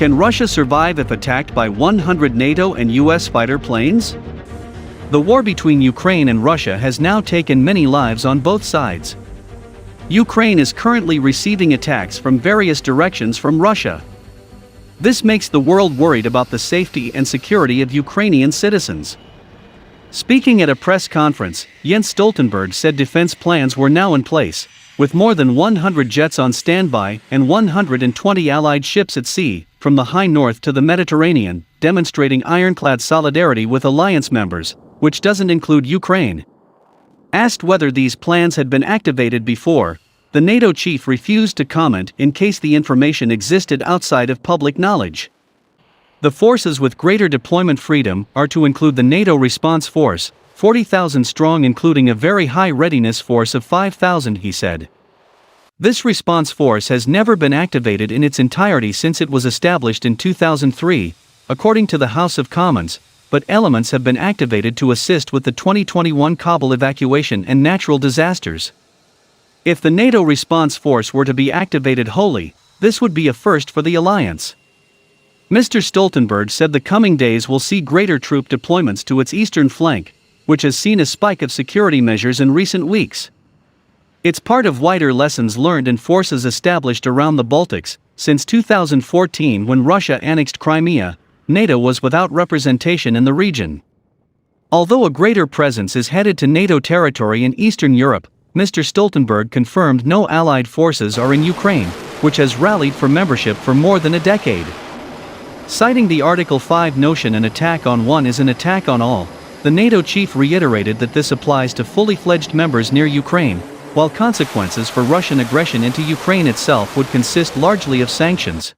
Can Russia survive if attacked by 100 NATO and US fighter planes? The war between Ukraine and Russia has now taken many lives on both sides. Ukraine is currently receiving attacks from various directions from Russia. This makes the world worried about the safety and security of Ukrainian citizens. Speaking at a press conference, Jens Stoltenberg said defense plans were now in place, with more than 100 jets on standby and 120 Allied ships at sea, from the high north to the Mediterranean, demonstrating ironclad solidarity with alliance members, which doesn't include Ukraine. Asked whether these plans had been activated before, the NATO chief refused to comment in case the information existed outside of public knowledge. The forces with greater deployment freedom are to include the NATO Response Force, 40,000 strong, including a very high readiness force of 5,000, he said. This response force has never been activated in its entirety since it was established in 2003, according to the House of Commons, but elements have been activated to assist with the 2021 Kabul evacuation and natural disasters. If the NATO response force were to be activated wholly, this would be a first for the alliance. Mr. Stoltenberg said the coming days will see greater troop deployments to its eastern flank, which has seen a spike of security measures in recent weeks. It's part of wider lessons learned and forces established around the Baltics. Since 2014, when Russia annexed Crimea, NATO was without representation in the region. Although a greater presence is headed to NATO territory in Eastern Europe, Mr. Stoltenberg confirmed no Allied forces are in Ukraine, which has rallied for membership for more than a decade. Citing the Article 5 notion, an attack on one is an attack on all, the NATO chief reiterated that this applies to fully fledged members near Ukraine, while consequences for Russian aggression into Ukraine itself would consist largely of sanctions.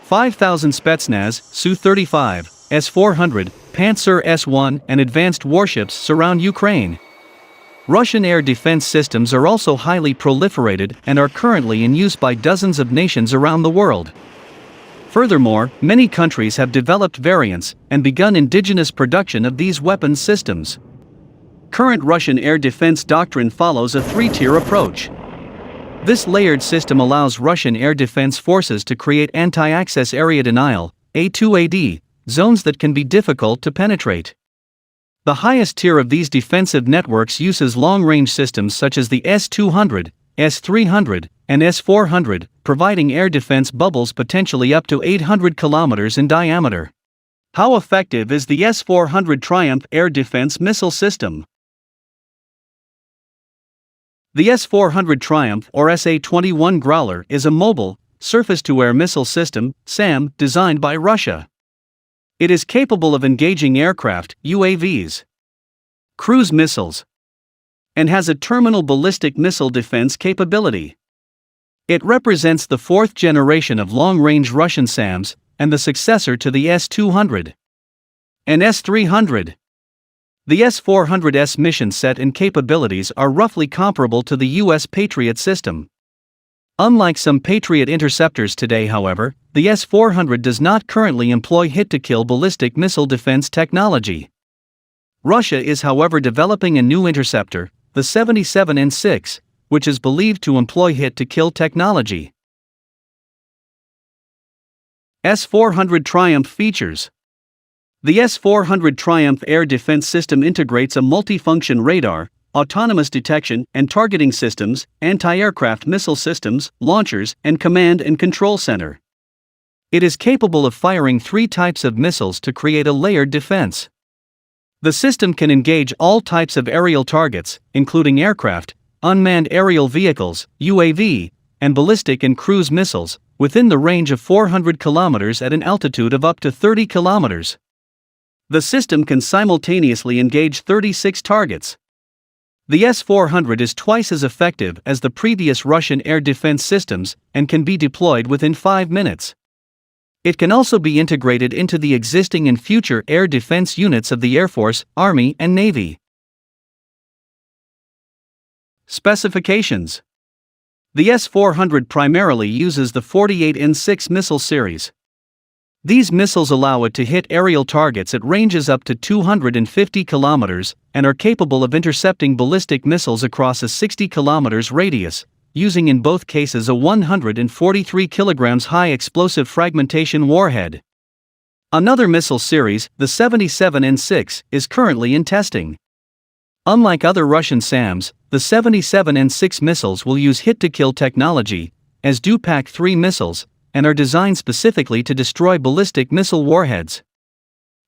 5,000 Spetsnaz, Su-35, S-400, Pantsir S-1 and advanced warships surround Ukraine. Russian air defense systems are also highly proliferated and are currently in use by dozens of nations around the world. Furthermore, many countries have developed variants and begun indigenous production of these weapons systems. Current Russian air defense doctrine follows a three-tier approach. This layered system allows Russian air defense forces to create anti-access area denial (A2AD) zones that can be difficult to penetrate. The highest tier of these defensive networks uses long-range systems such as the S-200, S-300, and S-400, providing air defense bubbles potentially up to 800 kilometers in diameter. How effective is the S-400 Triumph air defense missile system? The S-400 Triumph or SA-21 Growler is a mobile, surface-to-air missile system, SAM, designed by Russia. It is capable of engaging aircraft, UAVs, cruise missiles, and has a terminal ballistic missile defense capability. It represents the fourth generation of long-range Russian SAMs, and the successor to the S-200 and S-300. The S-400's mission set and capabilities are roughly comparable to the U.S. Patriot system. Unlike some Patriot interceptors today, however, the S-400 does not currently employ hit-to-kill ballistic missile defense technology. Russia is, however, developing a new interceptor, the 77N6, which is believed to employ hit-to-kill technology. S-400 Triumph features. The S-400 Triumph air defense system integrates a multifunction radar, autonomous detection and targeting systems, anti-aircraft missile systems, launchers, and command and control center. It is capable of firing 3 types of missiles to create a layered defense. The system can engage all types of aerial targets, including aircraft, unmanned aerial vehicles, UAV, and ballistic and cruise missiles, within the range of 400 kilometers at an altitude of up to 30 kilometers. The system can simultaneously engage 36 targets. The S-400 is twice as effective as the previous Russian air defense systems and can be deployed within 5 minutes. It can also be integrated into the existing and future air defense units of the Air Force, Army, and Navy. Specifications. The S-400 primarily uses the 48N6 missile series. These missiles allow it to hit aerial targets at ranges up to 250 kilometers and are capable of intercepting ballistic missiles across a 60 kilometers radius, using in both cases a 143 kg high explosive fragmentation warhead. Another missile series, the 77N6, is currently in testing. Unlike other Russian SAMs, the 77N6 missiles will use hit-to-kill technology, as do PAC-3 missiles, and are designed specifically to destroy ballistic missile warheads.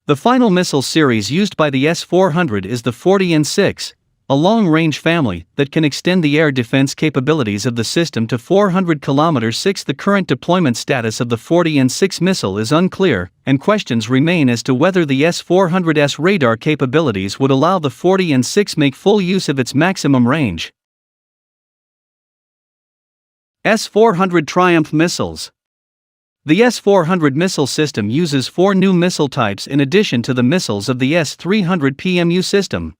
The final missile series used by the S-400 is the 40N6, a long-range family that can extend the air defense capabilities of the system to 400 km. 6. The current deployment status of the 40N6 missile is unclear, and questions remain as to whether the S-400's radar capabilities would allow the 40N6 make full use of its maximum range. S-400 Triumph missiles. The S-400 missile system uses 4 new missile types in addition to the missiles of the S-300 PMU system.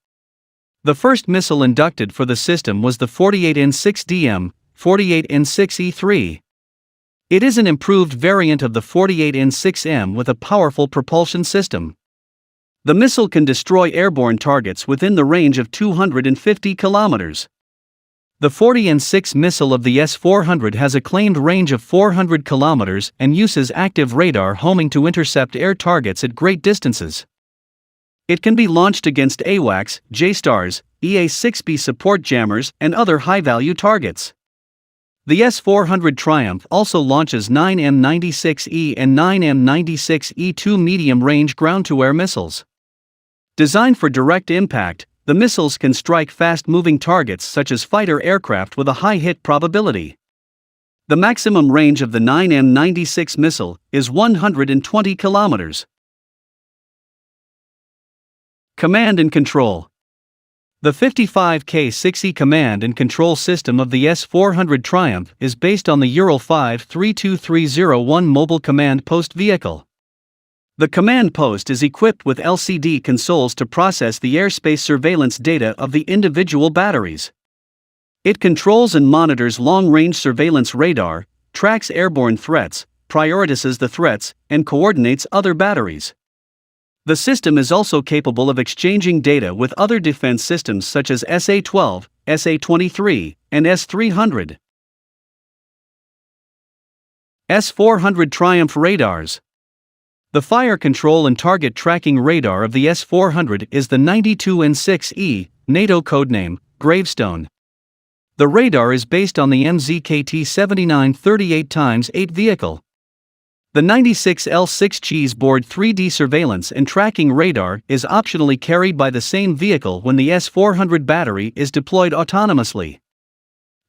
The first missile inducted for the system was the 48N6DM, 48N6E3. It is an improved variant of the 48N6M with a powerful propulsion system. The missile can destroy airborne targets within the range of 250 kilometers. The 40N6 missile of the S-400 has a claimed range of 400 km and uses active radar homing to intercept air targets at great distances. It can be launched against AWACS, JSTARS, EA-6B support jammers, and other high-value targets. The S-400 Triumph also launches 9M96E and 9M96E2 medium-range ground-to-air missiles. Designed for direct impact, the missiles can strike fast-moving targets such as fighter aircraft with a high hit probability. The maximum range of the 9M96 missile is 120 kilometers. Command and Control. The 55K6E command and control system of the S-400 Triumph is based on the Ural 532301 mobile command post vehicle. The command post is equipped with LCD consoles to process the airspace surveillance data of the individual batteries. It controls and monitors long-range surveillance radar, tracks airborne threats, prioritizes the threats, and coordinates other batteries. The system is also capable of exchanging data with other defense systems such as SA-12, SA-23, and S-300. S-400 Triumph radars. The fire control and target tracking radar of the S-400 is the 92N6E, NATO codename, Gravestone. The radar is based on the MZKT-79 38x8 vehicle. The 96L6 Cheese board 3D surveillance and tracking radar is optionally carried by the same vehicle when the S-400 battery is deployed autonomously.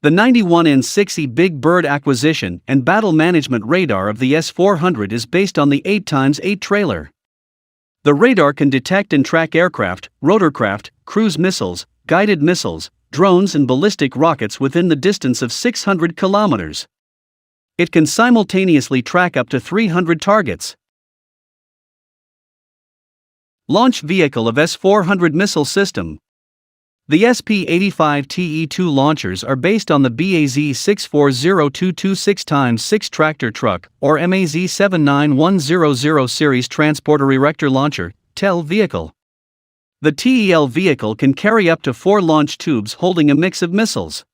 The 91N6E Big Bird acquisition and battle management radar of the S-400 is based on the 8x8 trailer. The radar can detect and track aircraft, rotorcraft, cruise missiles, guided missiles, drones and ballistic rockets within the distance of 600 kilometers. It can simultaneously track up to 300 targets. Launch vehicle of S-400 missile system. The SP-85TE2 launchers are based on the BAZ-640226x6 tractor truck or MAZ-79100 series transporter erector launcher (TEL) vehicle. The TEL vehicle can carry up to 4 launch tubes holding a mix of missiles.